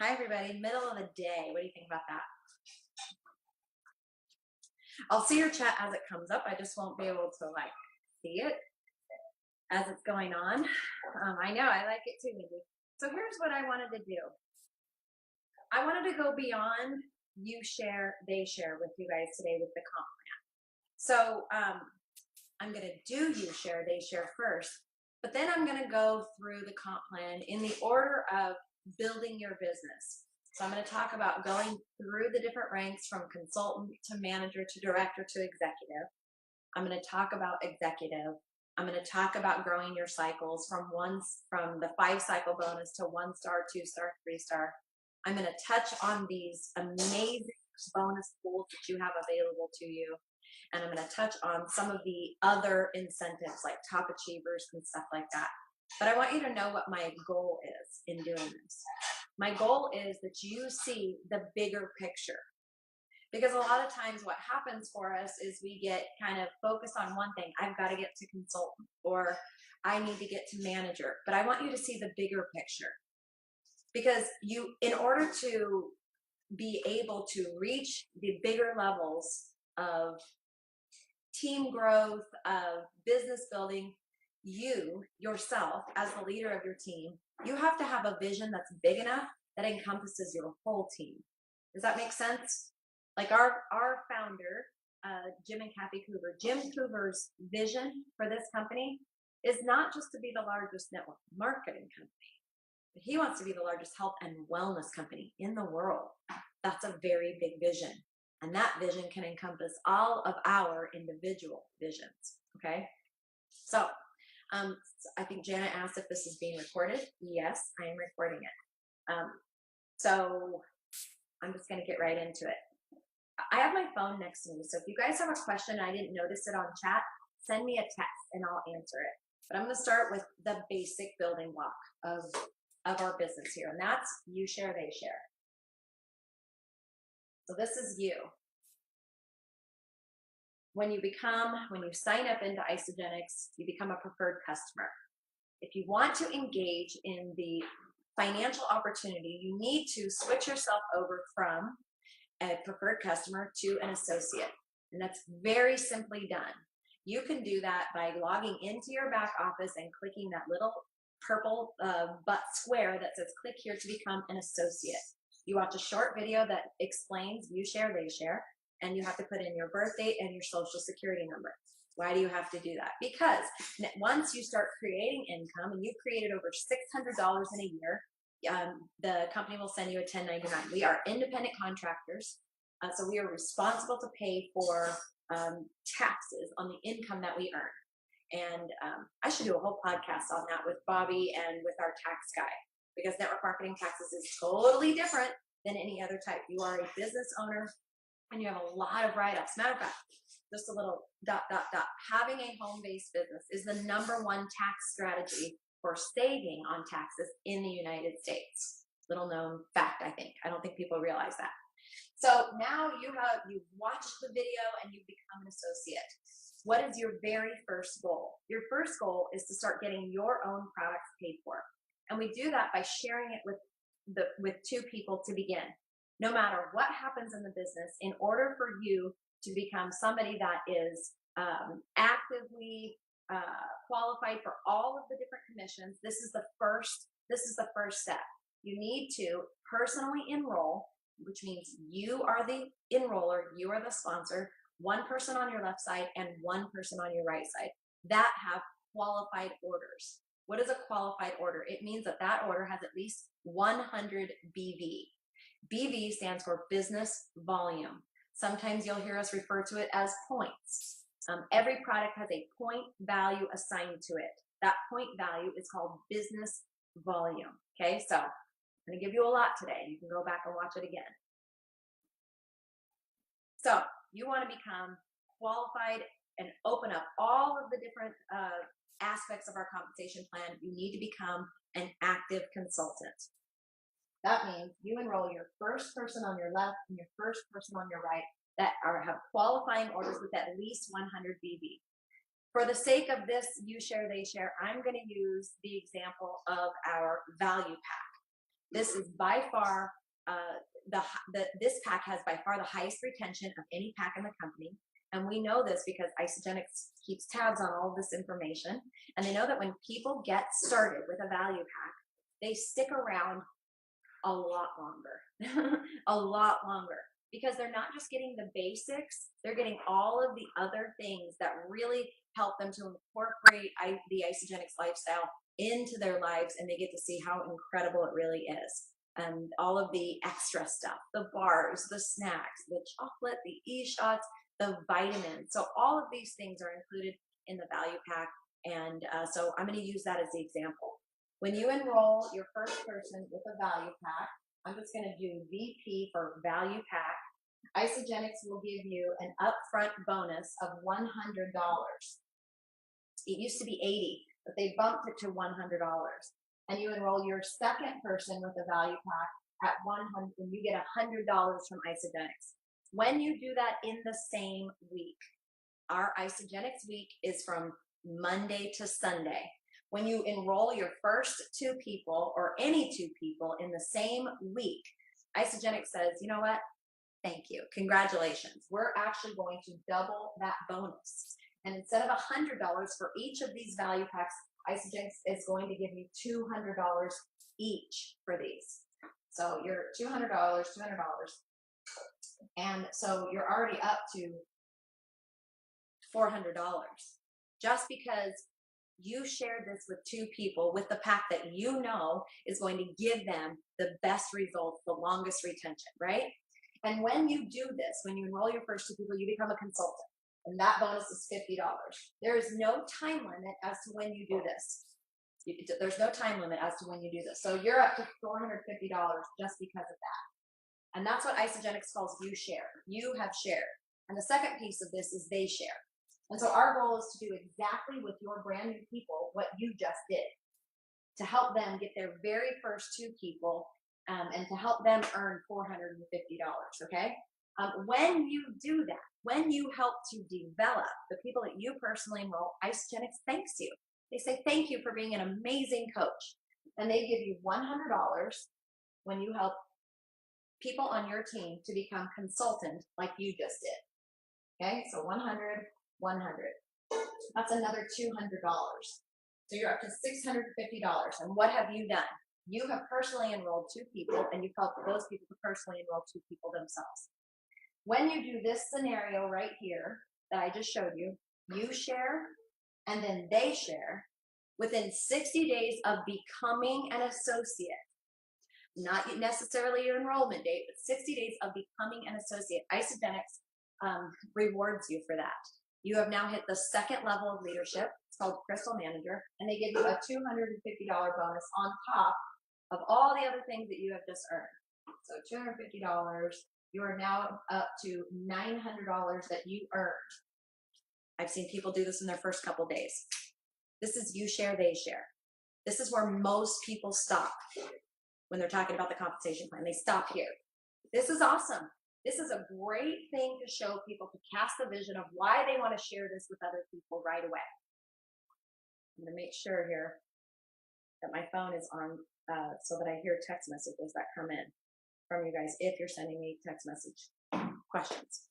Hi, everybody. Middle of the day. What do you think about that? I'll see your chat as it comes up. I just won't be able to see it as it's going on. I know I like it too, Mindy. So here's what I wanted to do. I wanted to go beyond you share, they share with you guys today with the comp plan. So I'm going to do you share, they share first, but then I'm going to go through the comp plan in the order of building your business. So I'm going to talk about going through the different ranks from consultant to manager to director to executive. I'm going to talk about executive. I'm going to talk about growing your cycles from the 5-cycle bonus to 1-star, 2-star, 3-star. I'm going to touch on these amazing bonus pools that you have available to you. And I'm going to touch on some of the other incentives like top achievers and stuff like that. But I want you to know what my goal is in doing this. My goal is that you see the bigger picture. Because a lot of times what happens for us is we get kind of focused on one thing. I've got to get to consultant, or I need to get to manager. But I want you to see the bigger picture. Because in order to be able to reach the bigger levels of team growth, of business building, you yourself as the leader of your team, you have to have a vision that's big enough that encompasses your whole team. Does that make sense? Like our founder, Jim and Kathy Coover, Jim Coover's vision for this company is not just to be the largest network marketing company, but he wants to be the largest health and wellness company in the world. That's a very big vision. And that vision can encompass all of our individual visions, okay? So I think Janet asked if this is being recorded. Yes, I am recording it. So I'm just going to get right into it. I have my phone next to me, so if you guys have a question and I didn't notice it on chat, send me a text and I'll answer it. But I'm going to start with the basic building block of our business here, and that's you share, they share. So this is you. When you sign up into Isagenix, you become a preferred customer. If you want to engage in the financial opportunity, you need to switch yourself over from a preferred customer to an associate. And that's very simply done. You can do that by logging into your back office and clicking that little purple square that says click here to become an associate. You watch a short video that explains you share, they share, and you have to put in your birth date and your social security number. Why do you have to do that? Because once you start creating income and you've created over $600 in a year, the company will send you a 1099. We are independent contractors, so we are responsible to pay for taxes on the income that we earn. And I should do a whole podcast on that with Bobby and with our tax guy, because network marketing taxes is totally different than any other type. You are a business owner and you have a lot of write-offs. Matter of fact, just a little ... Having a home-based business is the #1 tax strategy for saving on taxes in the United States. Little known fact, I think. I don't think people realize that. So now you've watched the video and you've become an associate. What is your very first goal? Your first goal is to start getting your own products paid for. And we do that by sharing it with 2 people to begin. No matter what happens in the business, in order for you to become somebody that is actively qualified for all of the different commissions, this is the first step. You need to personally enroll, which means you are the enroller, you are the sponsor, 1 person on your left side and 1 person on your right side that have qualified orders. What is a qualified order? It means that order has at least 100 BV. BV stands for business volume. Sometimes you'll hear us refer to it as points. Every product has a point value assigned to it. That point value is called business volume. Okay, so I'm going to give you a lot today. You can go back and watch it again. So you want to become qualified and open up all of the different aspects of our compensation plan. You need to become an active consultant. That means you enroll your first person on your left and your first person on your right that have qualifying orders with at least 100 BV. For the sake of this you share, they share, I'm going to use the example of our value pack. This is by far this pack has by far the highest retention of any pack in the company. And we know this because Isagenix keeps tabs on all this information. And they know that when people get started with a value pack, they stick around a lot longer, a lot longer, because they're not just getting the basics, they're getting all of the other things that really help them to incorporate the Isagenix lifestyle into their lives, and they get to see how incredible it really is. And all of the extra stuff, the bars, the snacks, the chocolate, the e-shots, the vitamins. So all of these things are included in the value pack. And so I'm going to use that as the example. When you enroll your first person with a value pack, I'm just going to do VP for value pack. Isagenix will give you an upfront bonus of $100. It used to be $80, but they bumped it to $100. And you enroll your second person with a value pack at $100, and you get $100 from Isagenix. When you do that in the same week, our Isagenix week is from Monday to Sunday. When you enroll your first two people or any two people in the same week, Isagenix says, you know what? Thank you. Congratulations. We're actually going to double that bonus. And instead of $100 for each of these value packs, Isagenix is going to give you $200 each for these. So you're $200, $200. And so you're already up to $400 just because you shared this with two people with the pack that you know is going to give them the best results, the longest retention, right? And when you do this, when you enroll your first two people, you become a consultant. And that bonus is $50. There is no time limit as to when you do this. There's no time limit as to when you do this. So you're up to $450 just because of that. And that's what Isagenix calls you share. You have shared. And the second piece of this is they share. And so our goal is to do exactly with your brand new people what you just did, to help them get their very first two people and to help them earn $450, okay? When you do that, when you help to develop the people that you personally enroll, Isagenix thanks you. They say, thank you for being an amazing coach. And they give you $100 when you help people on your team to become consultant like you just did. Okay, so 100, 100. That's another $200. So you're up to $650. And what have you done? You have personally enrolled two people, and you've helped those people to personally enroll two people themselves. When you do this scenario right here that I just showed you, you share and then they share within 60 days of becoming an associate. Not necessarily your enrollment date, but 60 days of becoming an associate. Isagenix rewards you for that. You have now hit the second level of leadership. It's called Crystal Manager, and they give you a $250 bonus on top of all the other things that you have just earned. So $250, you are now up to $900 that you earned. I've seen people do this in their first couple days. This is you share, they share. This is where most people stop when they're talking about the compensation plan. They stop here. This is awesome. This is a great thing to show people, to cast the vision of why they want to share this with other people right away. I'm going to make sure here that my phone is on so that I hear text messages that come in from you guys if you're sending me text message questions.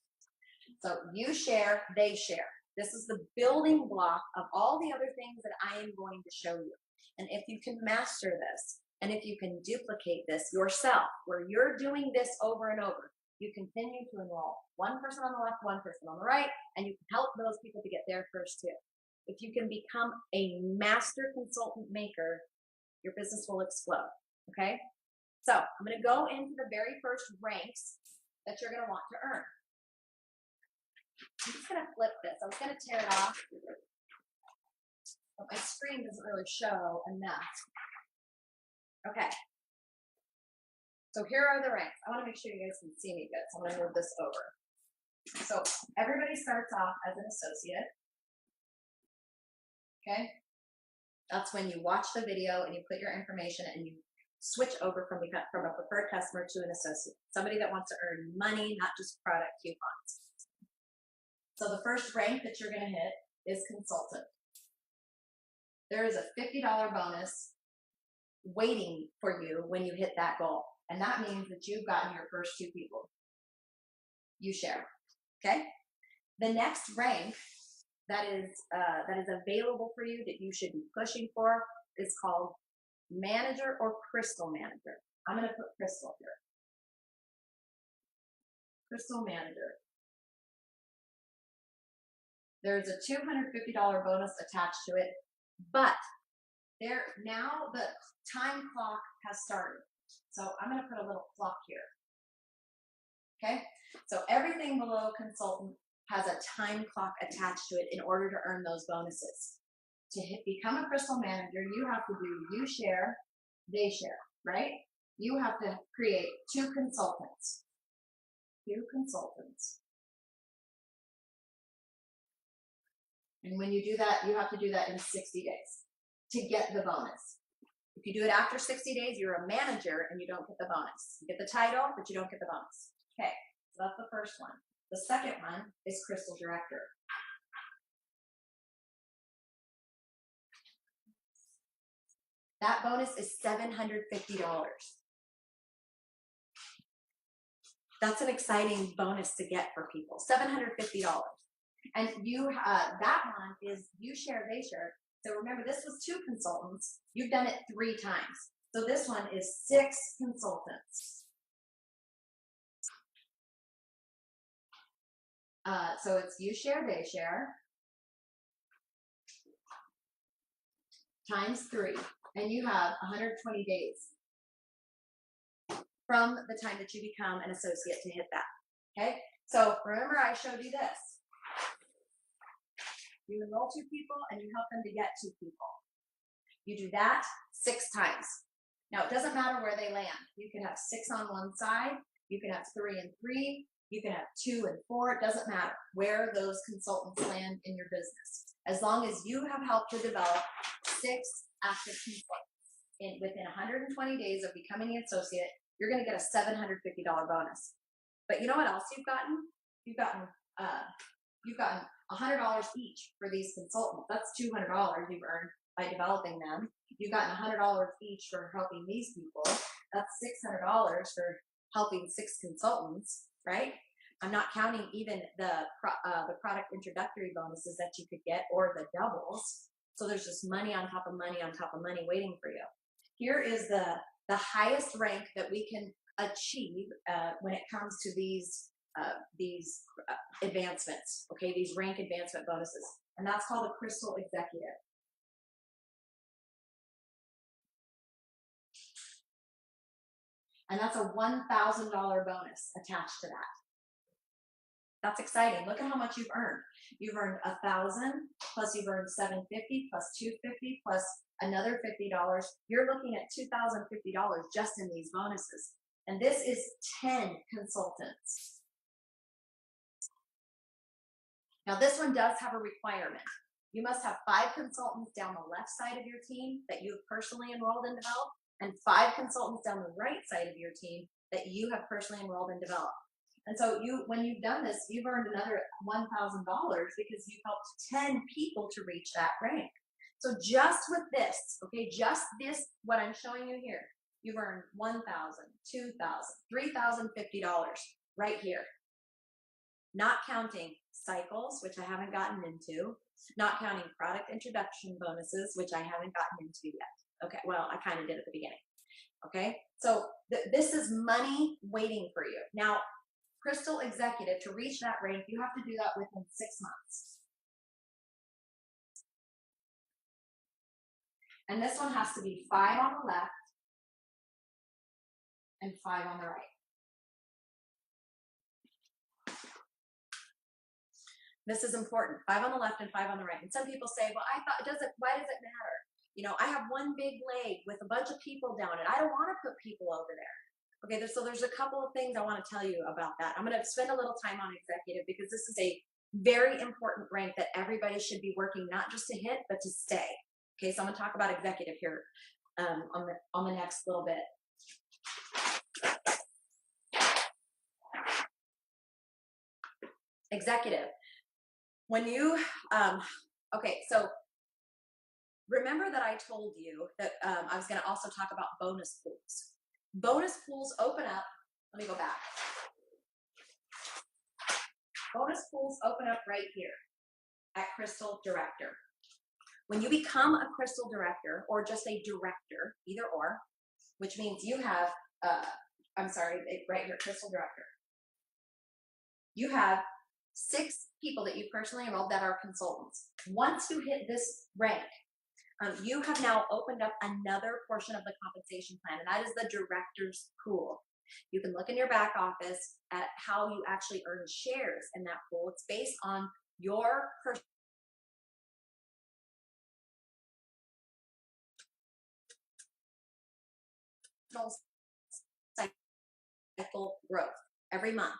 So you share, they share. This is the building block of all the other things that I am going to show you. And if you can master this, and if you can duplicate this yourself, where you're doing this over and over, you continue to enroll one person on the left, one person on the right, and you can help those people to get their first two. If you can become a master consultant maker, your business will explode, okay? So I'm going to go into the very first ranks that you're going to want to earn. I'm just going to flip this. I was going to tear it off, but my screen doesn't really show enough. Okay. So here are the ranks. I want to make sure you guys can see me good, so I'm going to move this over. So everybody starts off as an associate. Okay? That's when you watch the video and you put your information and you switch over from a preferred customer to an associate. Somebody that wants to earn money, not just product coupons. So the first rank that you're going to hit is consultant. There is a $50 bonus waiting for you when you hit that goal. And that means that you've gotten your first 2 people. You share. Okay? The next rank that is available for you that you should be pushing for is called manager or crystal manager. I'm going to put crystal here. Crystal manager. There's a $250 bonus attached to it, but now the time clock has started. So I'm going to put a little clock here. Okay? So everything below consultant has a time clock attached to it in order to earn those bonuses. To become a crystal manager, you have to do you share, they share, right? You have to create 2 consultants. 2 consultants. And when you do that, you have to do that in 60 days to get the bonus. If you do it after 60 days, you're a manager and you don't get the bonus. You get the title, but you don't get the bonus. Okay, so that's the first one. The second one is crystal director. That bonus is $750. That's an exciting bonus to get for people. $750. And that one is you share, they share. So remember, this was 2 consultants. You've done it 3 times. So this one is 6 consultants. So it's you share, they share, times 3. And you have 120 days from the time that you become an associate to hit that. Okay? So remember, I showed you this. You enroll 2 people and you help them to get 2 people. You do that 6 times. Now, it doesn't matter where they land. You can have 6 on one side. You can have 3 and 3. You can have 2 and 4. It doesn't matter where those consultants land in your business. As long as you have helped to develop 6 active consultants within 120 days of becoming an associate, you're going to get a $750 bonus. But you know what else you've gotten? You've gotten $100 each for these consultants. That's $200 you've earned by developing them. You've gotten $100 each for helping these people. That's $600 for helping 6 consultants, right? I'm not counting even the product introductory bonuses that you could get or the doubles. So there's just money on top of money on top of money waiting for you. Here is the highest rank that we can achieve when it comes to these advancements, okay, these rank advancement bonuses, and that's called a crystal executive. And that's a $1,000 bonus attached to that. That's exciting. Look at how much you've earned. You've earned $1,000 plus you've earned $750 plus $250 plus another $50. You're looking at $2,050 just in these bonuses. And this is 10 consultants. Now this one does have a requirement. You must have 5 consultants down the left side of your team that you've personally enrolled and developed, and 5 consultants down the right side of your team that you have personally enrolled and developed. And so when you've done this, you've earned another $1,000 because you've helped 10 people to reach that rank. So just with this, okay, just this, what I'm showing you here, you've earned $1,000, $2,000, $3,050 right here. Not counting cycles, which I haven't gotten into, not counting product introduction bonuses, which I haven't gotten into yet. Okay, well, I kind of did at the beginning. Okay, so this is money waiting for you. Now, Crystal Executive, to reach that rank, you have to do that within 6 months. And this one has to be 5 on the left and 5 on the right. This is important. 5 on the left and 5 on the right. And some people say, well, why does it matter? You know, I have one big leg with a bunch of people down it. I don't want to put people over there. Okay, so there's a couple of things I want to tell you about that. I'm going to spend a little time on executive because this is a very important rank that everybody should be working not just to hit, but to stay. Okay, so I'm going to talk about executive here on the next little bit. Executive. When you, okay, so remember that I told you that I was going to also talk about bonus pools. Bonus pools open up. Let me go back. Bonus pools open up right here at Crystal Director. When you become a Crystal Director or just a director, either or, which means you have, right here, Crystal Director. You have 6 people that you personally enrolled that are consultants. Once you hit this rank, you have now opened up another portion of the compensation plan, and that is the director's pool. You can look in your back office at how you actually earn shares in that pool. It's based on your personal cycle growth every month.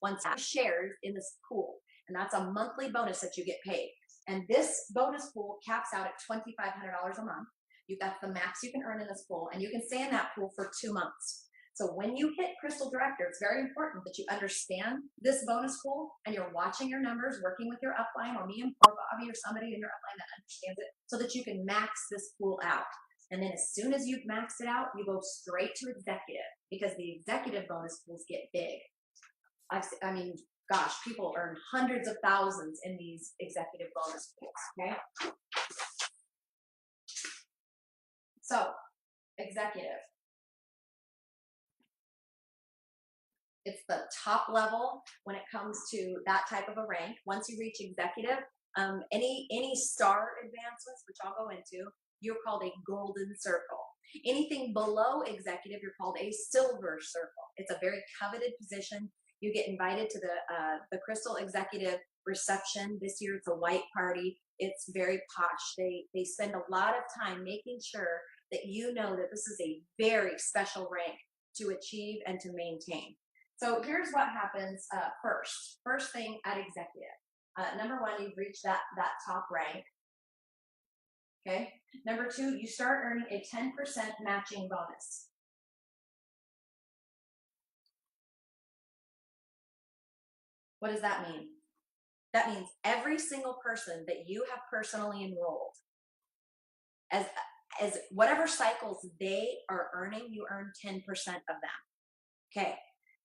Once shares in this pool, and that's a monthly bonus that you get paid. And this bonus pool caps out at $2,500 a month. You've got the max you can earn in this pool, and you can stay in that pool for 2 months. So when you hit Crystal Director, it's very important that you understand this bonus pool and you're watching your numbers, working with your upline or me or Bobby or somebody in your upline that understands it so that you can max this pool out. And then as soon as you've maxed it out, you go straight to executive because the executive bonus pools get big. I mean, gosh, people earn hundreds of thousands in these executive bonus pools, okay? So, executive. It's the top level when it comes to that type of a rank. Once you reach executive, any star advancements, which I'll go into, you're called a golden circle. Anything below executive, you're called a silver circle. It's a very coveted position. You get invited to the Crystal Executive reception. This year it's a white party. It's very posh. They spend a lot of time making sure that you know that this is a very special rank to achieve and to maintain. So here's what happens first. First thing at executive. Number 1, you've reached that top rank. Okay. Number 2, you start earning a 10% matching bonus. What does that mean? That means every single person that you have personally enrolled, as whatever cycles they are earning, you earn 10% of them. Okay.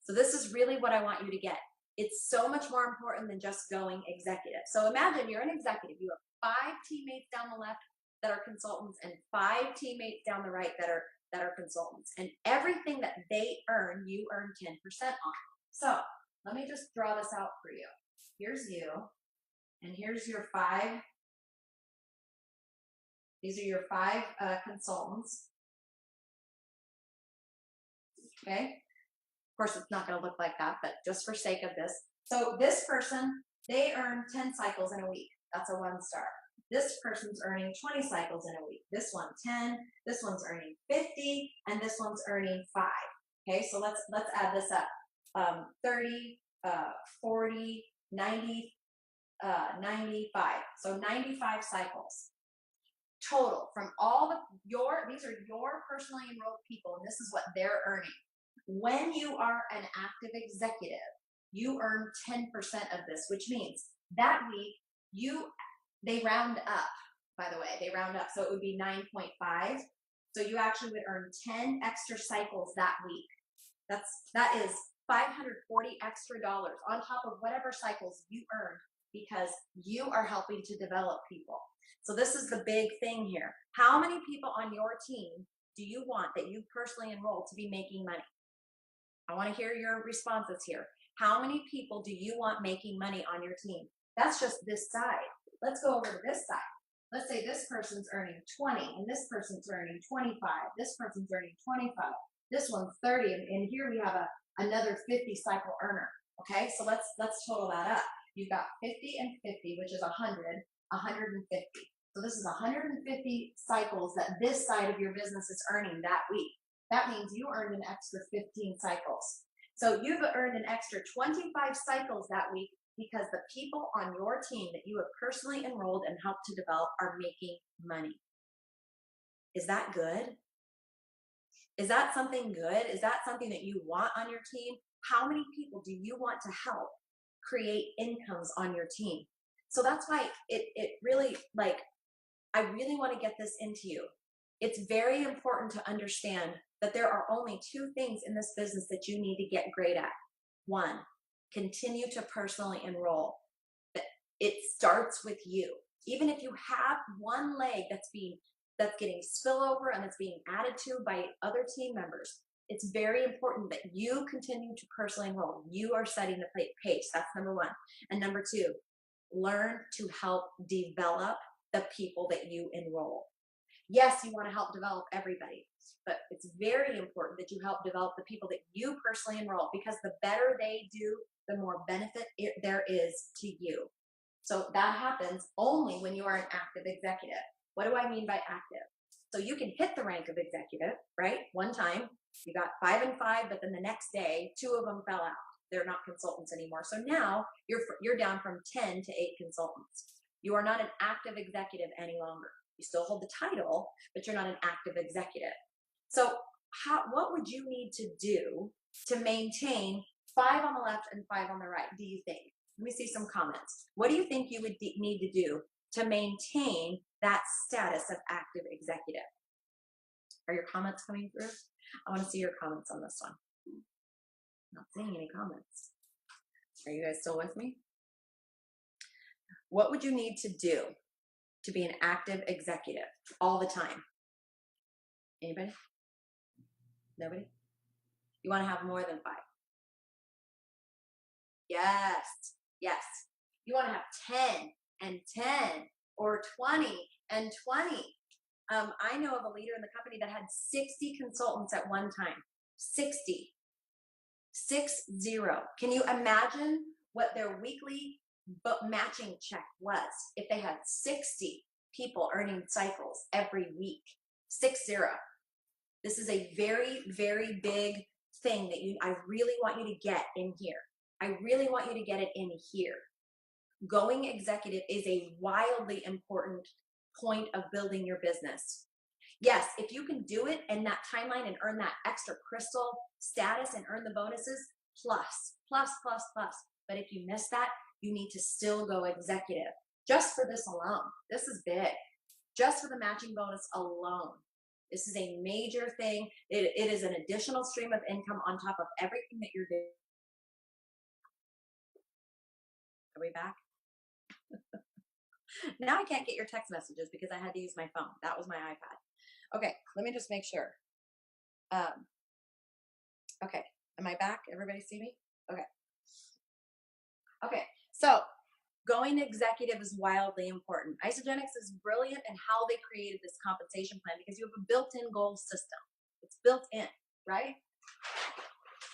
So this is really what I want you to get. It's so much more important than just going executive. So imagine you're an executive. You have 5 teammates down the left that are consultants and 5 teammates down the right that are consultants. And everything that they earn, you earn 10% on. So let me just draw this out for you. Here's you, and here's your 5. These are your 5 consultants. Okay. Of course, it's not going to look like that, but just for sake of this. So this person, they earn 10 cycles in a week. That's a 1 star. This person's earning 20 cycles in a week. This one 10, this one's earning 50, and this one's earning 5. Okay, so let's add this up. 30, 40, 90, 95. So 95 cycles total from all these are your personally enrolled people, and this is what they're earning. When you are an active executive, you earn 10% of this, which means that week they round up, by the way, they round up. So it would be 9.5. So you actually would earn 10 extra cycles that week. That is $540 extra dollars on top of whatever cycles you earned because you are helping to develop people. So this is the big thing here. How many people on your team do you want that you personally enrolled to be making money? I want to hear your responses here. How many people do you want making money on your team? That's just this side. Let's go over to this side. Let's say this person's earning 20 and this person's earning 25. This person's earning 25. This one's 30, and here we have another 50 cycle earner. Okay, so let's total that up. You've got 50 and 50, which is 100, 150. So this is 150 cycles that this side of your business is earning that week. That means you earned an extra 15 cycles. So you've earned an extra 25 cycles that week because the people on your team that you have personally enrolled and helped to develop are making money. Is that good? Is that something good? Is that something that you want on your team? How many people do you want to help create incomes on your team? So that's why it really, like, I really want to get this into you. It's very important to understand that there are only two things in this business that you need to get great at. One, continue to personally enroll. It starts with you. Even if you have one leg that's getting spillover and that's being added to by other team members, it's very important that you continue to personally enroll. You are setting the pace. That's number one. And number two, learn to help develop the people that you enroll. Yes, you want to help develop everybody, but it's very important that you help develop the people that you personally enroll, because the better they do, the more benefit there is to you. So that happens only when you are an active executive. What do I mean by active? So you can hit the rank of executive, right? One time you got 5 and 5, but then the next day, 2 of them fell out. They're not consultants anymore. So now you're down from 10 to 8 consultants. You are not an active executive any longer. You still hold the title, but you're not an active executive. So what would you need to do to maintain 5 on the left and 5 on the right, do you think? Let me see some comments. What do you think you would need to do to maintain that status of active executive? Are your comments coming through? I want to see your comments on this one. Not seeing any comments. Are you guys still with me? What would you need to do to be an active executive all the time? Anybody? Nobody? You want to have more than 5? Yes, yes. You want to have 10 and 10 or 20 and 20. I know of a leader in the company that had 60 consultants at one time. 60. 60. Can you imagine what their weekly matching check was if they had 60 people earning cycles every week? 60. This is a very, very big thing that I really want you to get in here. I really want you to get it in here. Going executive is a wildly important point of building your business. Yes, if you can do it in that timeline and earn that extra crystal status and earn the bonuses, plus. But if you miss that, you need to still go executive. Just for this alone. This is big. Just for the matching bonus alone. This is a major thing. It is an additional stream of income on top of everything that you're doing. Are we back? Now I can't get your text messages because I had to use my phone. That was my iPad. Okay, let me just make sure. Okay, am I back? Everybody see me? Okay. Okay, so going executive is wildly important. Isagenix is brilliant in how they created this compensation plan because you have a built-in goal system. It's built in, right?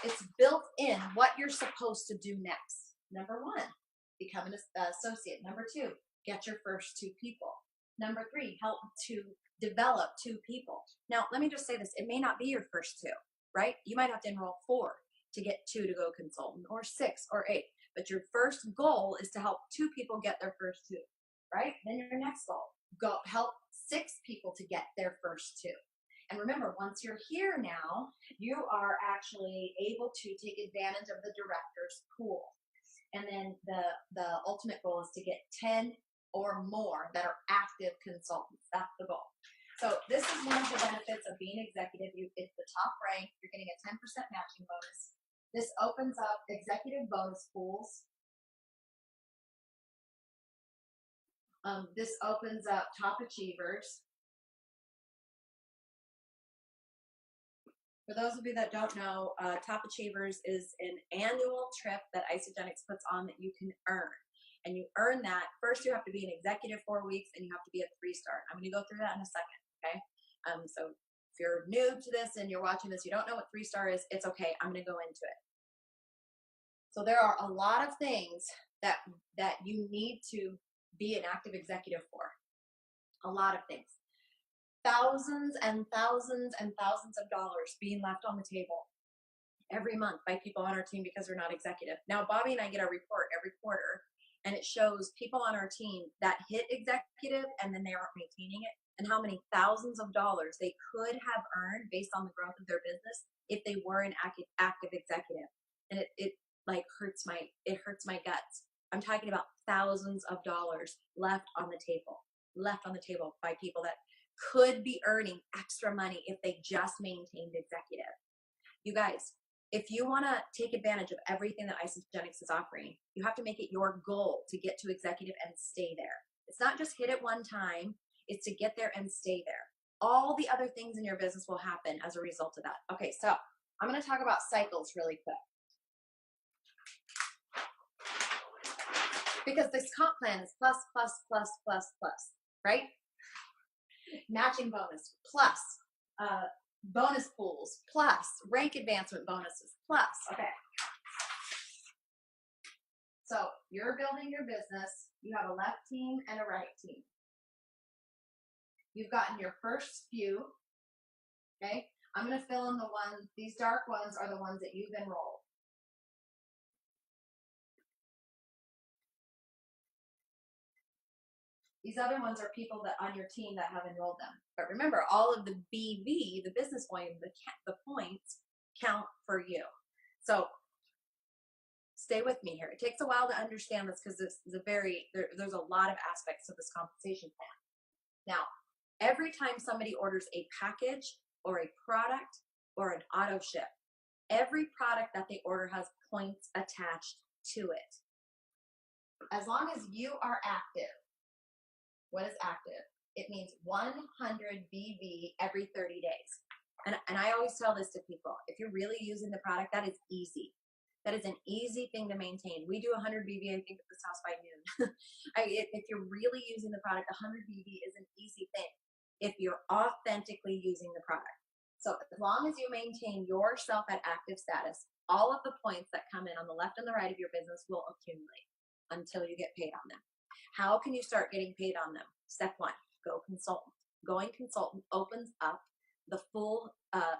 It's built in what you're supposed to do next. Number 1, become an associate. Number 2, get your first 2 people. Number 3, help to develop 2 people. Now, let me just say this. It may not be your first 2, right? You might have to enroll 4 to get 2 to go consultant, or 6 or 8. But your first goal is to help 2 people get their first 2, right? Then your next goal, go help 6 people to get their first 2. And remember, once you're here now, you are actually able to take advantage of the director's pool. And then the ultimate goal is to get 10 or more that are active consultants. That's the goal. So this is one of the benefits of being executive. It's the top rank. You're getting a 10% matching bonus. This opens up executive bonus pools. This opens up top achievers. For those of you that don't know, Top Achievers is an annual trip that Isagenix puts on that you can earn. And you earn that. First, you have to be an executive 4 weeks, and you have to be a 3-star. I'm going to go through that in a second, okay? So if you're new to this and you're watching this, you don't know what 3-star is, it's okay. I'm going to go into it. So there are a lot of things that you need to be an active executive for. A lot of things. Thousands and thousands and thousands of dollars being left on the table every month by people on our team because they're not executive. Now, Bobby and I get a report every quarter, and it shows people on our team that hit executive and then they aren't maintaining it, and how many thousands of dollars they could have earned based on the growth of their business if they were an active executive. And it like hurts my guts. I'm talking about thousands of dollars left on the table. left on the table by people that could be earning extra money if they just maintained executive. You guys, if you want to take advantage of everything that Isagenix is offering, you have to make it your goal to get to executive and stay there. It's not just hit it one time, it's to get there and stay there. All the other things in your business will happen as a result of that. Okay, so I'm going to talk about cycles really quick. Because this comp plan is plus, plus, plus, plus, plus, right? Matching bonus, plus, bonus pools, plus, rank advancement bonuses, plus, okay. So you're building your business. You have a left team and a right team. You've gotten your first few, okay? I'm going to fill in the ones, these dark ones are the ones that you've enrolled. These other ones are people that on your team that have enrolled them. But remember, all of the BV, the business volume, the points count for you. So stay with me here. It takes a while to understand this because this is there's a lot of aspects to this compensation plan. Now, every time somebody orders a package or a product or an auto ship, every product that they order has points attached to it. As long as you are active, what is active? It means 100 BV every 30 days. And I always tell this to people, if you're really using the product, that is easy. That is an easy thing to maintain. We do 100 BV, I think, at this house by noon. If you're really using the product, 100 BV is an easy thing if you're authentically using the product. So as long as you maintain yourself at active status, all of the points that come in on the left and the right of your business will accumulate until you get paid on them. How can you start getting paid on them? Step one, go consultant. Going consultant opens up the full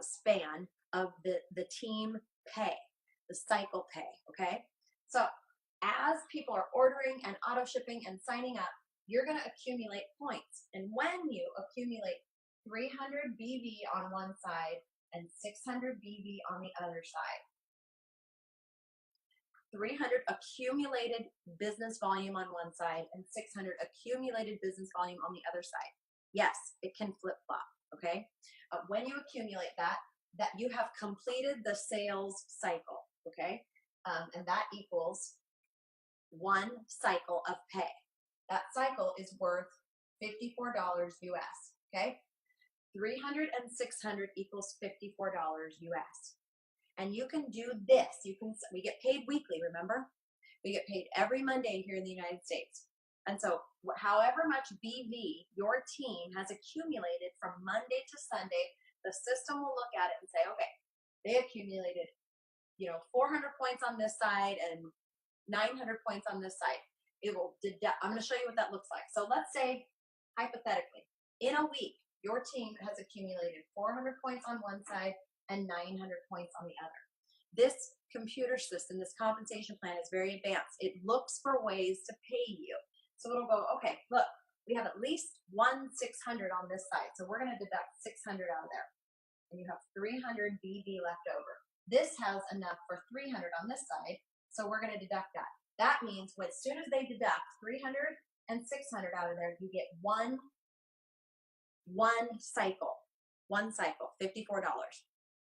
span of the team pay, the cycle pay, okay? So as people are ordering and auto shipping and signing up, you're going to accumulate points. And when you accumulate 300 BV on one side and 600 BV on the other side, 300 accumulated business volume on one side and 600 accumulated business volume on the other side. Yes, it can flip-flop, okay? When you accumulate that you have completed the sales cycle, okay? And that equals one cycle of pay. That cycle is worth $54 US, okay? 300 and 600 equals $54 US. And you can do this. We get paid weekly, remember? We get paid every Monday here in the United States. And so however much BV your team has accumulated from Monday to Sunday, the system will look at it and say, okay, they accumulated, 400 points on this side and 900 points on this side. It will deduct. I'm going to show you what that looks like. So let's say, hypothetically, in a week, your team has accumulated 400 points on one side and 900 points on the other. This computer system, this compensation plan is very advanced. It looks for ways to pay you. So it'll go, okay, look, we have at least 600 on this side. So we're going to deduct 600 out of there. And you have 300 BV left over. This has enough for 300 on this side. So we're going to deduct that. That means as soon as they deduct 300 and 600 out of there, you get one cycle, $54.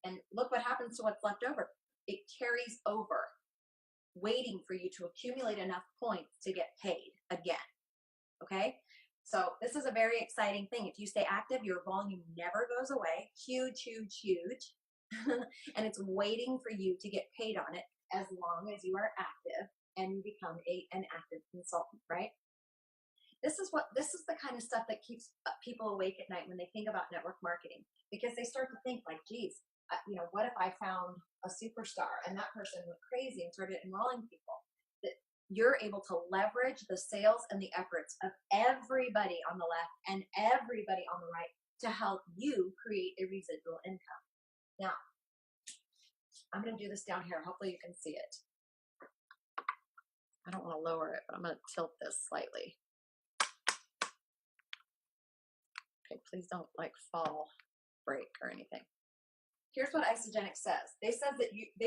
And look what happens to what's left over. It carries over, waiting for you to accumulate enough points to get paid again, okay? So this is a very exciting thing. If you stay active, your volume never goes away. Huge, huge, huge. And it's waiting for you to get paid on it as long as you are active and you become an active consultant, right? This is the kind of stuff that keeps people awake at night when they think about network marketing, because they start to think like, geez, what if I found a superstar and that person went crazy and started enrolling people? That you're able to leverage the sales and the efforts of everybody on the left and everybody on the right to help you create a residual income. Now, I'm going to do this down here. Hopefully you can see it. I don't want to lower it, but I'm going to tilt this slightly. Okay, please don't fall, break, or anything. Here's what Isagenix says. They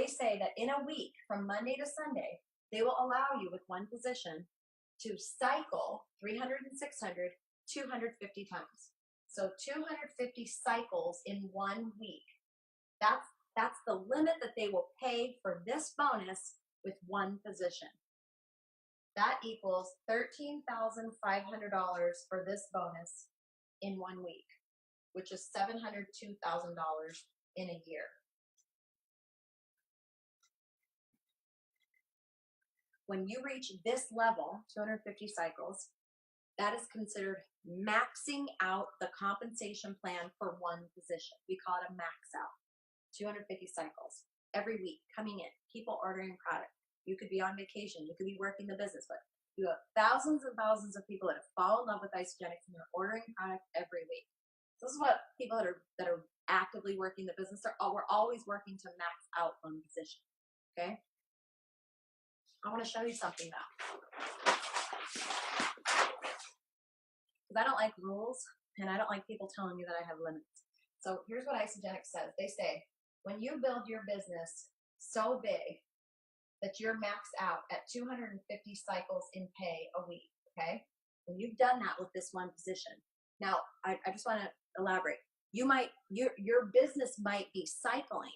say that in a week, from Monday to Sunday, they will allow you with one position to cycle 300 and 600 250 times. So 250 cycles in 1 week. That's the limit that they will pay for this bonus with one position. That equals $13,500 for this bonus in 1 week, which is $702,000 in a year. When you reach this level, 250 cycles, that is considered maxing out the compensation plan for one position. We call it a max out. 250 cycles every week coming in, people ordering product. You could be on vacation, you could be working the business, but you have thousands and thousands of people that have fallen in love with Isagenix and they're ordering product every week. This is what people that are actively working the business we're always working to max out one position. Okay? I want to show you something now. Because I don't like rules and I don't like people telling me that I have limits. So here's what Isagenix says. They say, when you build your business so big that you're maxed out at 250 cycles in pay a week, okay? When you've done that with this one position. Now, I just want to elaborate. Your business might be cycling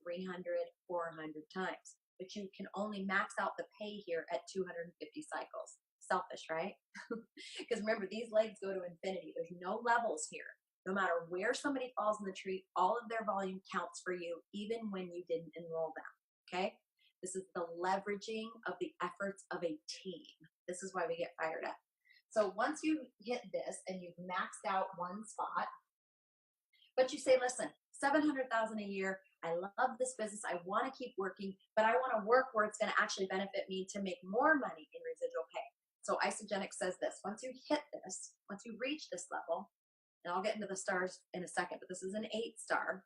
300, 400 times, but you can only max out the pay here at 250 cycles. Selfish, right? Because remember, these legs go to infinity. There's no levels here. No matter where somebody falls in the tree, all of their volume counts for you, even when you didn't enroll them, okay? This is the leveraging of the efforts of a team. This is why we get fired up. So once you hit this and you've maxed out one spot, but you say, listen, $700,000 a year, I love this business, I want to keep working, but I want to work where it's going to actually benefit me to make more money in residual pay. So Isagenix says this, once you hit this, once you reach this level, and I'll get into the stars in a second, but this is an 8-star.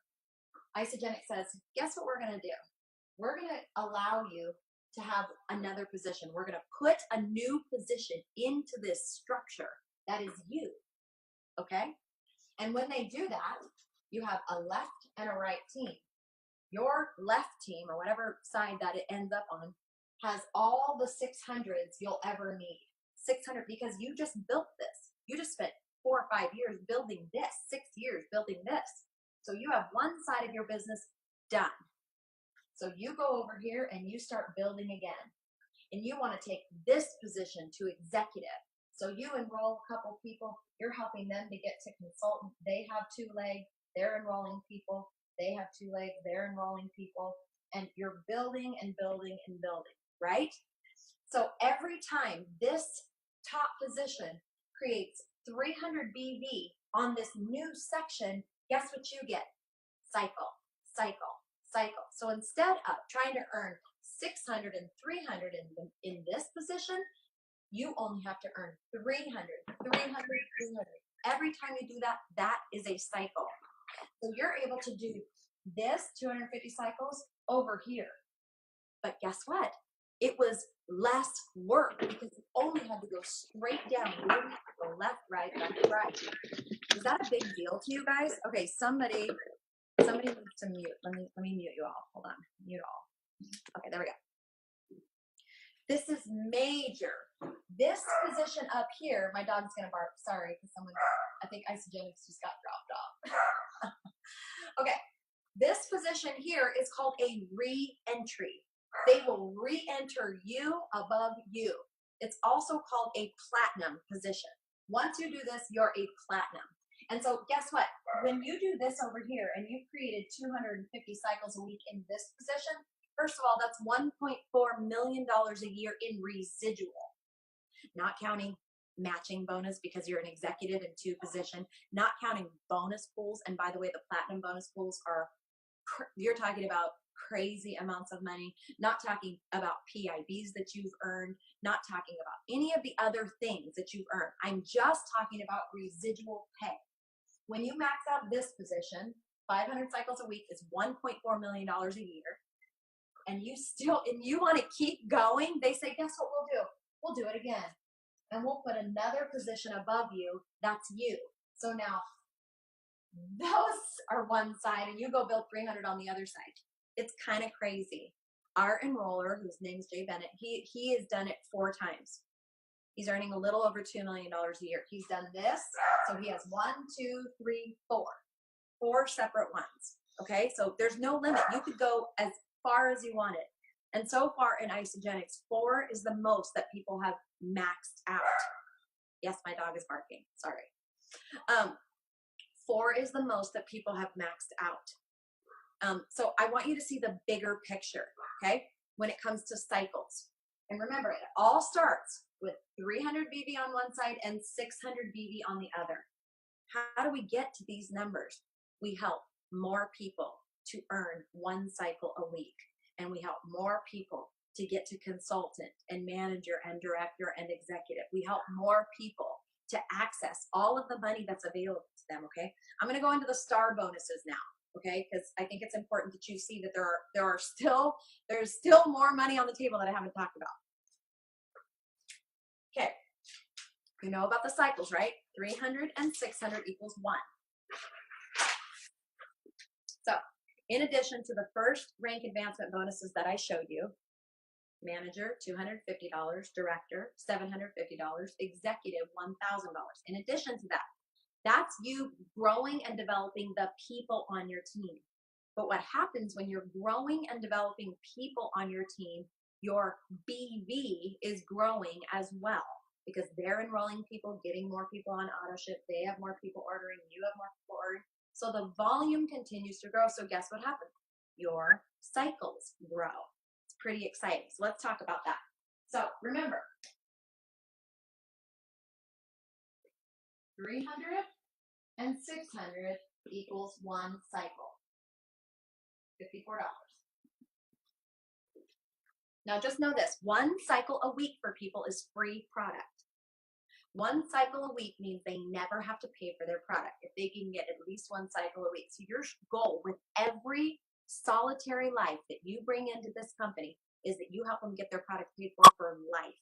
Isagenix says, guess what we're going to do? We're going to allow you to have another position. We're going to put a new position into this structure that is you, okay? And when they do that, you have a left and a right team. Your left team, or whatever side that it ends up on, has all the 600s you'll ever need. 600, because you just built this. You just spent 4 or 5 years building this, 6 years building this. So you have one side of your business done. So you go over here and you start building again. And you want to take this position to executive. So you enroll a couple people, you're helping them to get to consultant. They have 2 legs, they're enrolling people. They have 2 legs, they're enrolling people. And you're building and building and building, right? So every time this top position creates 300 BV on this new section, guess what you get? Cycle, cycle, cycle. So instead of trying to earn 600 and 300 in this position, you only have to earn 300, 300, 300. Every time you do that, that is a cycle. So you're able to do this 250 cycles over here. But guess what? It was less work because you only had to go straight down. You didn't have to go left, right, left, right. Is that a big deal to you guys? Okay, somebody needs to mute. Let me mute you all. Hold on. Mute all. Okay, there we go. This is major. This position up here, my dog's gonna bark. Sorry, because I think Isagenix just got dropped off. Okay, this position here is called a re-entry. They will re-enter you above you. It's also called a platinum position. Once you do this, you're a platinum. And so guess what? When you do this over here and you've created 250 cycles a week in this position, first of all, that's $1.4 million a year in residual. Not counting matching bonus because you're an executive in 2 position, not counting bonus pools. And by the way, the platinum bonus pools are, you're talking about crazy amounts of money, not talking about PIBs that you've earned, not talking about any of the other things that you've earned. I'm just talking about residual pay. When you max out this position, 500 cycles a week is $1.4 million a year. And you want to keep going, they say, guess what we'll do? We'll do it again. And we'll put another position above you, that's you. So now, those are one side, and you go build 300 on the other side. It's kind of crazy. Our enroller, whose name's Jay Bennett, he has done it 4 times. He's earning a little over $2 million a year. He's done this. So he has 1, 2, 3, 4. 4 separate ones. Okay, so there's no limit. You could go as far as you wanted. And so far in Isagenix, 4 is the most that people have maxed out. Yes, my dog is barking. Sorry. 4 is the most that people have maxed out. So I want you to see the bigger picture, okay, when it comes to cycles. And remember, it all starts with 300 BV on one side and 600 BV on the other. How do we get to these numbers? We help more people to earn 1 cycle a week. And we help more people to get to consultant and manager and director and executive. We help more people to access all of the money that's available to them, okay? I'm going to go into the star bonuses now, okay? Because I think it's important that you see that there's still more money on the table that I haven't talked about. Okay, you know about the cycles, right? 300 and 600 equals 1. So, in addition to the first rank advancement bonuses that I showed you, manager, $250, director, $750, executive, $1,000. In addition to that, that's you growing and developing the people on your team. But what happens when you're growing and developing people on your team, your BV is growing as well because they're enrolling people, getting more people on auto ship. They have more people ordering. You have more people ordering. So the volume continues to grow. So guess what happens? Your cycles grow. It's pretty exciting. So let's talk about that. So remember, 300 and 600 equals 1 cycle. $54. Now just know this, 1 cycle a week for people is free product. 1 cycle a week means they never have to pay for their product if they can get at least 1 cycle a week. So your goal with every solitary life that you bring into this company is that you help them get their product paid for life.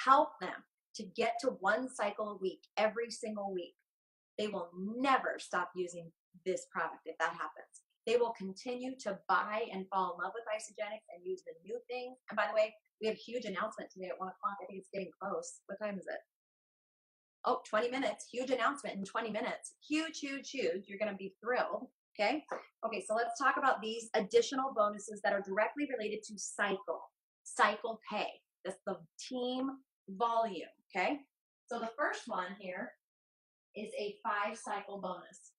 Help them to get to 1 cycle a week every single week. They will never stop using this product if that happens. They will continue to buy and fall in love with Isagenix and use the new things. And by the way, we have a huge announcement today at 1 o'clock. I think it's getting close. What time is it? Oh, 20 minutes. Huge announcement in 20 minutes. Huge, huge, huge. You're going to be thrilled. Okay? Okay, so let's talk about these additional bonuses that are directly related to cycle pay. That's the team volume. Okay? So the first one here is a 5 cycle bonus.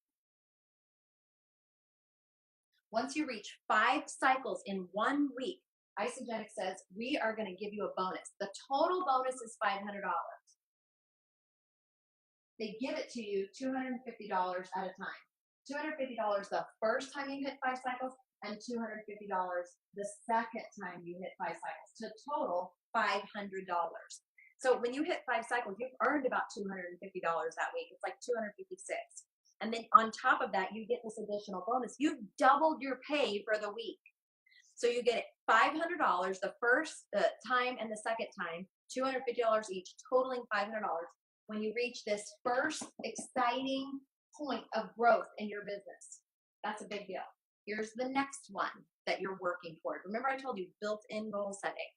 Once you reach 5 cycles in 1 week, Isagenix says, we are going to give you a bonus. The total bonus is $500. They give it to you $250 at a time. $250 the first time you hit 5 cycles and $250 the second time you hit 5 cycles, to total $500. So when you hit 5 cycles, you've earned about $250 that week. It's like $256. And then on top of that, you get this additional bonus. You've doubled your pay for the week. So you get $500 the first time and the second time, $250 each, totaling $500 when you reach this first exciting point of growth in your business. That's a big deal. Here's the next one that you're working toward. Remember I told you built-in goal setting.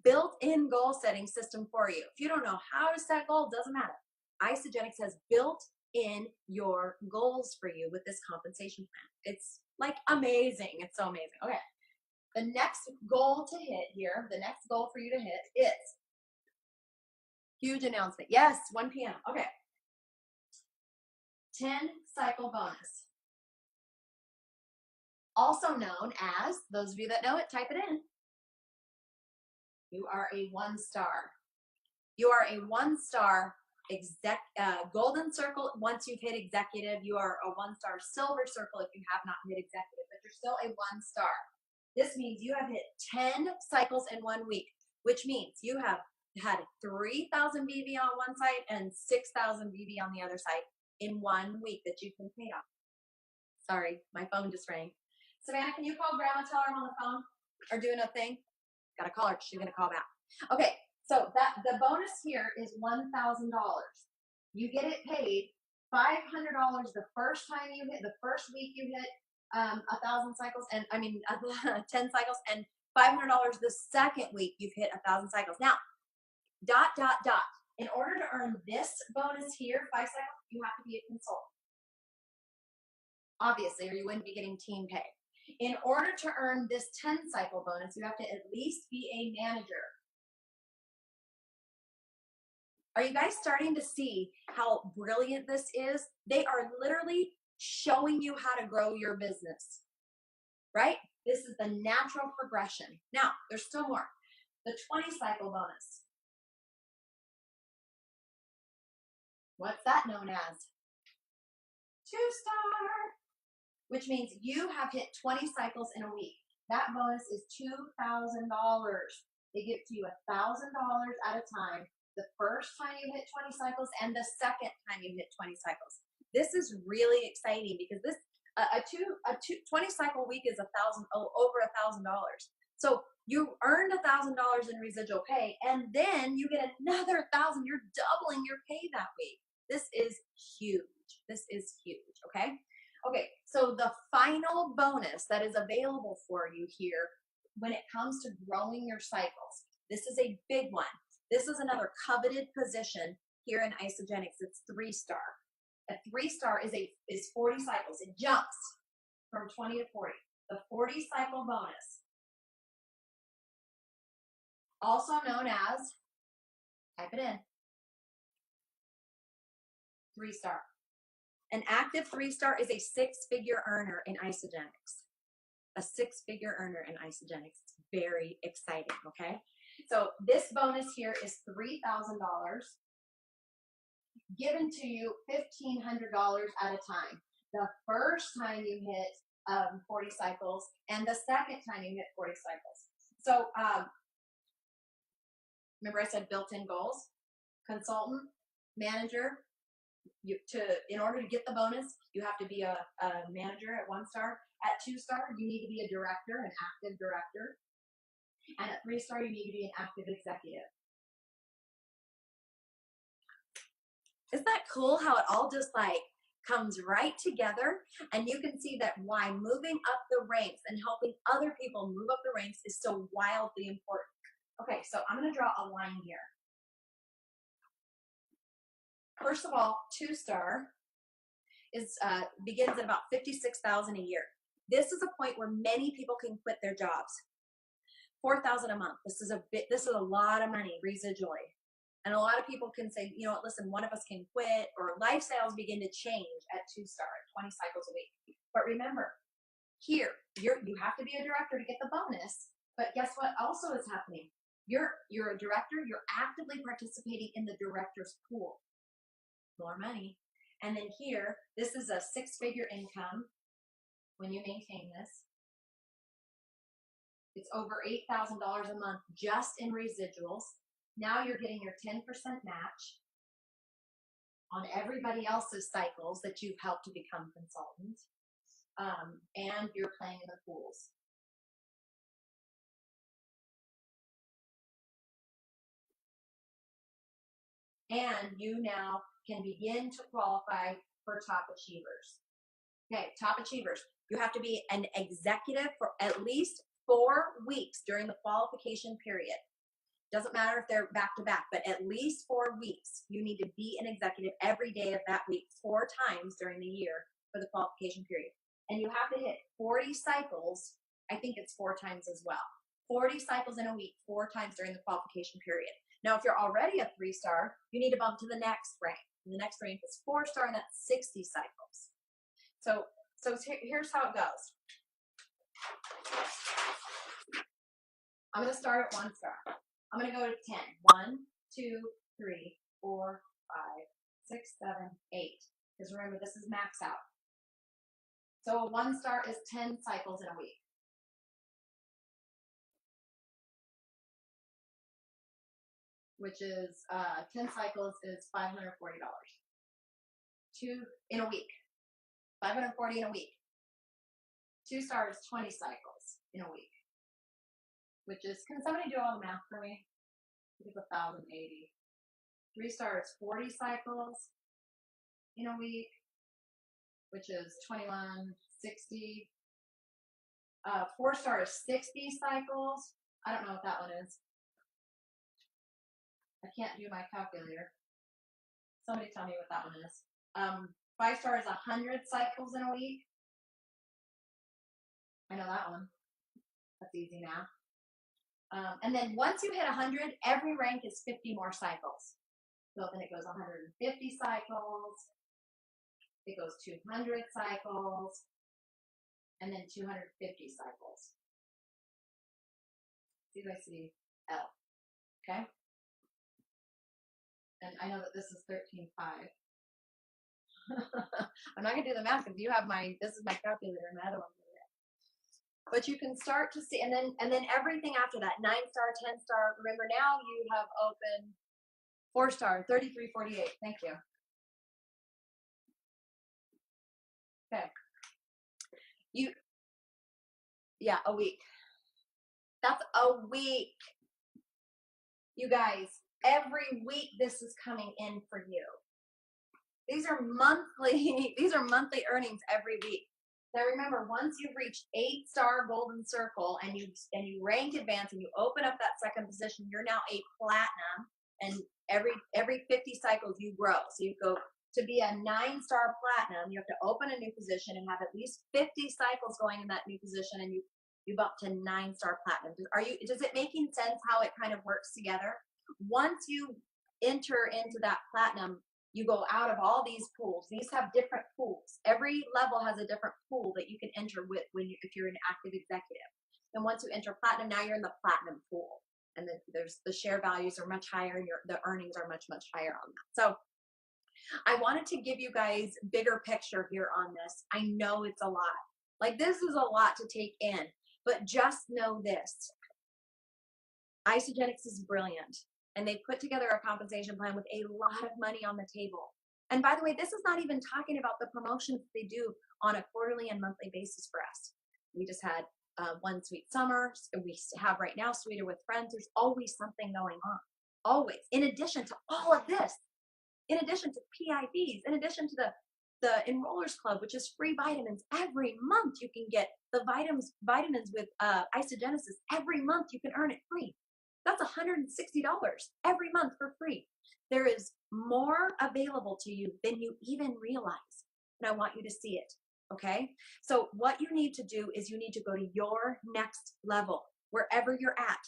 Built-in goal setting system for you. If you don't know how to set goals, doesn't matter. Isagenix has built in your goals for you with this compensation plan. It's like amazing. It's so amazing. Okay. The next goal to hit here, the next goal for you to hit is huge announcement. Yes, 1 p.m. Okay. 10 cycle bonus. Also known as, those of you that know it, type it in. You are a 1-star. You are a 1-star golden circle. Once you've hit executive, you are a 1-star silver circle if you have not hit executive, but you're still a 1-star. This means you have hit 10 cycles in 1 week, which means you have had 3,000 BV on one side and 6,000 BV on the other side in 1 week that you can pay off. Sorry, my phone just rang. Savannah, can you call Grandma, tell her I'm on the phone or doing a thing? Gotta call her, she's gonna call back. Okay, so the bonus here is $1,000. You get it paid $500 the first time you hit, the first week you hit 1,000 cycles, and 10 cycles, and $500 the second week you've hit 1,000 cycles. Now, ... In order to earn this bonus here, 5 cycles, you have to be a consultant. Obviously, or you wouldn't be getting team pay. In order to earn this 10 cycle bonus, you have to at least be a manager. Are you guys starting to see how brilliant this is? They are literally showing you how to grow your business, right? This is the natural progression. Now, there's still more. The 20 cycle bonus. What's that known as? 2-star, which means you have hit 20 cycles in a week. That bonus is $2,000. They give to you $1,000 at a time. The first time you hit 20 cycles and the second time you hit 20 cycles. This is really exciting because this a 20 cycle week is over $1,000. So you earned $1,000 in residual pay, and then you get another 1,000. You're doubling your pay that week. This is huge. This is huge. Okay. Okay. So the final bonus that is available for you here when it comes to growing your cycles, this is a big one. This is another coveted position here in Isagenix. It's 3-star. A 3-star is 40 cycles. It jumps from 20 to 40. The 40 cycle bonus, also known as, type it in, 3-star. An active 3-star is a 6-figure earner in Isagenix. A 6-figure earner in Isagenix. It's very exciting, okay? So this bonus here is $3,000, given to you $1,500 at a time. The first time you hit 40 cycles and the second time you hit 40 cycles. So remember I said built-in goals, consultant, manager. In order to get the bonus, you have to be a manager at 1-star. At 2-star, you need to be a director, an active director. And at 3-star, you need to be an active executive. Isn't that cool how it all just like comes right together? And you can see that why moving up the ranks and helping other people move up the ranks is so wildly important. Okay, so I'm going to draw a line here. First of all, 2-star begins at about $56,000 a year. This is a point where many people can quit their jobs. $4,000 a month. This is a lot of money residually. And a lot of people can say, you know what, listen, one of us can quit, or lifestyles begin to change at 2-star, at 20 cycles a week. But remember, here, you have to be a director to get the bonus. But guess what also is happening? You're a director, you're actively participating in the director's pool. More money. And then here, this is a 6-figure income when you maintain this. It's over $8,000 a month just in residuals. Now you're getting your 10% match on everybody else's cycles that you've helped to become consultants. And you're playing in the pools. And you now can begin to qualify for top achievers. Okay, top achievers. You have to be an executive for at least 4 weeks during the qualification period. Doesn't matter if they're back to back, but at least 4 weeks. You need to be an executive every day of that week, 4 times during the year for the qualification period. And you have to hit 40 cycles. I think it's 4 times as well. 40 cycles in a week, 4 times during the qualification period. Now, if you're already a 3-star, you need to bump to the next rank. And the next rank is 4-star, and that's 60 cycles. So here's how it goes. I'm going to start at 1-star. I'm going to go to 10. 1, 2, 3, 4, 5, 6, 7, 8. Because remember, this is max out. So a 1-star is 10 cycles in a week. Which is 10 cycles is $540. 2 in a week. 540 in a week. 2-star is 20 cycles in a week. Which is, can somebody do all the math for me? It's 1,080. 3-star is 40 cycles in a week, which is 2160. 4-star is 60 cycles. I don't know what that one is. I can't do my calculator. Somebody tell me what that one is. 5-star is 100 cycles in a week. I know that one. That's easy now. And then once you hit 100, every rank is 50 more cycles. So then it goes 150 cycles. It goes 200 cycles. And then 250 cycles. See if I see L. Okay? And I know that this is 13.5. I'm not going to do the math because you have this is my calculator and the other one. But you can start to see, and then everything after that, 9-star, 10-star. Remember now you have open 4-star, 33.48. Thank you. Okay. Yeah, a week. That's a week. You guys, every week this is coming in for you. These are monthly earnings every week. Now remember, once you've reached 8-star golden circle and you rank advance and you open up that second position, you're now a platinum, and every 50 cycles you grow. So you go to be a 9-star platinum, you have to open a new position and have at least 50 cycles going in that new position, and you bump to 9-star platinum. Does it making sense how it kind of works together? Once you enter into that platinum, you go out of all these pools. These have different pools. Every level has a different pool that you can enter with if you're an active executive. And once you enter platinum, now you're in the platinum pool. And then the share values are much higher and the earnings are much, much higher on that. So I wanted to give you guys bigger picture here on this. I know it's a lot. Like, this is a lot to take in, but just know this. Isagenix is brilliant. And they put together a compensation plan with a lot of money on the table. And by the way, this is not even talking about the promotions they do on a quarterly and monthly basis for us. We just had one Sweet Summer. We have right now Sweeter with Friends. There's always something going on. Always. In addition to all of this, in addition to PIVs, in addition to the Enrollers Club, which is free vitamins every month. You can get the vitamins with Isagenesis every month. You can earn it free. That's $160 every month for free. There is more available to you than you even realize. And I want you to see it. Okay? So what you need to do is you need to go to your next level, wherever you're at.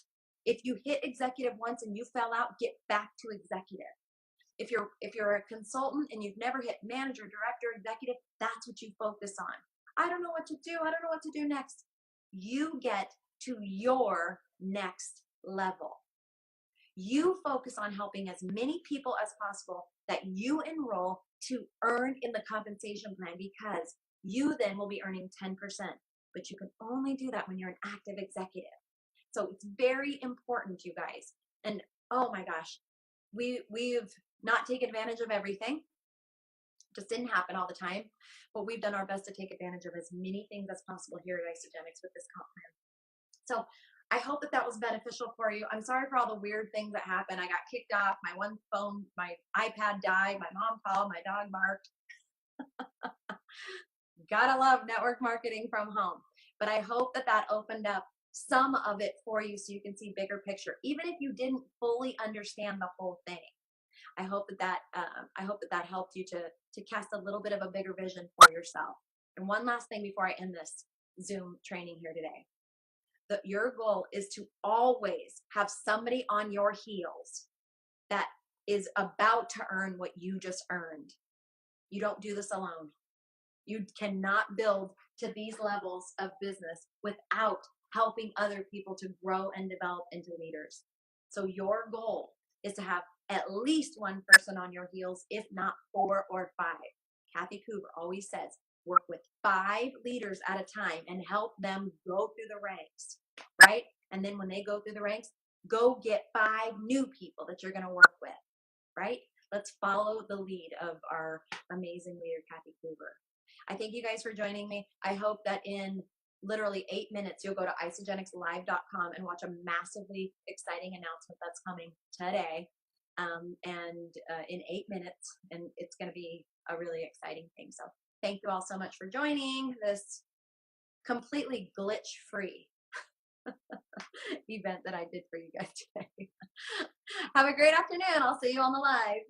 If you hit executive once and you fell out, get back to executive. If you're a consultant and you've never hit manager, director, executive, that's what you focus on. I don't know what to do. I don't know what to do next. You get to your next level. You focus on helping as many people as possible that you enroll to earn in the compensation plan, because you then will be earning 10%. But you can only do that when you're an active executive. So it's very important, you guys. And oh my gosh, we've not taken advantage of everything. Just didn't happen all the time, but we've done our best to take advantage of as many things as possible here at Isagenix with this comp plan. So I hope that was beneficial for you. I'm sorry for all the weird things that happened. I got kicked off. My one phone, my iPad died. My mom called. My dog barked. Gotta love network marketing from home. But I hope that opened up some of it for you so you can see bigger picture, even if you didn't fully understand the whole thing. I hope that helped you to cast a little bit of a bigger vision for yourself. And one last thing before I end this Zoom training here today. Your goal is to always have somebody on your heels that is about to earn what you just earned. You don't do this alone. You cannot build to these levels of business without helping other people to grow and develop into leaders. So your goal is to have at least one person on your heels, if not 4 or 5. Kathy Coover always says, work with 5 leaders at a time and help them go through the ranks, right? And then when they go through the ranks, go get 5 new people that you're going to work with, right? Let's follow the lead of our amazing leader, Kathy Coover. I thank you guys for joining me. I hope that in literally 8 minutes, you'll go to isagenixlive.com and watch a massively exciting announcement that's coming today. In 8 minutes, and it's going to be a really exciting thing. So thank you all so much for joining this completely glitch-free event that I did for you guys today. Have a great afternoon. I'll see you on the live.